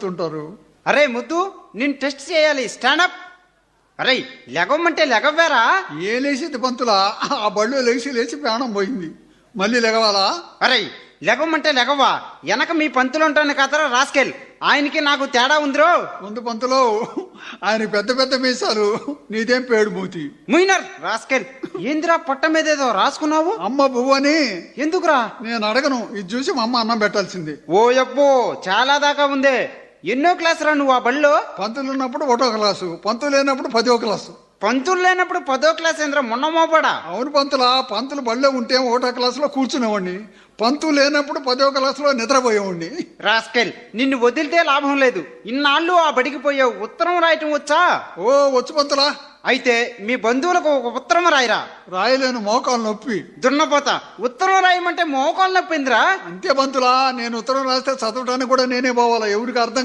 చెప్తుంటారు. అరే ముద్దు, నేను టెస్ట్ చేయాలి. స్టాండప్. అరే లెగవమంటే లెగవ్వారా? ఏ లేచింది పంతులా? ఆ బళ్ళు లేచి ప్రాణం పోయింది. మళ్ళీ లెగవాలా? అరే లెగవమంటే లెగవ్వా? వెనక మీ పంతులు ఉంటాను కదరా రాస్కెల్. ఆయనకి నాకు తేడా ఉందిరో. ముందు పంతులో, ఆయన పెద్ద పెద్ద మీసాలు, నీదేం పేడు మూతి. ముయినర్ రాస్కెల్. ఏందిరా పొట్ట మీద ఏదో రాసుకున్నావు? అమ్మ పువ్వని. ఎందుకురా? నేను అడగను, ఇది చూసి మా అమ్మ అన్నం పెట్టాల్సింది. ఓ యబ్బో, చాలా దాకా ఉందే. ఎన్నో క్లాస్ రా నువ్వు ఆ బళ్ళో? పంతులు ఉన్నప్పుడు 1వ క్లాసు, పంతులు లేనప్పుడు 10వ క్లాసు. పంతులు లేనప్పుడు 10వ క్లాస్ ఏంద్రా? మొన్న మోపడా? అవును పంతులా, పంతులు బళ్ళో ఉంటే 1వ క్లాసులో కూర్చునేవాడిని, పంతులు లేనప్పుడు 10వ క్లాసులో నిద్రపోయేవాడిని. రాస్కెల్, నిన్ను వదిలితే లాభం లేదు. ఇన్నాళ్ళు ఆ బడికి పోయావు. ఉత్తరం రాయటం వచ్చా? ఓ వచ్చు పంతులా. అయితే మీ బంధువులకు ఒక ఉత్తరం రాయరా. రాయలేను, మోకాలు నొప్పి. దున్నపోతా, ఉత్తరం రాయమంటే మోకాలు నొప్పిందిరా. అంతే పంతులా, నేను ఉత్తరం రాస్తే చదవడానికి కూడా నేనే పోవాలా, ఎవరికి అర్థం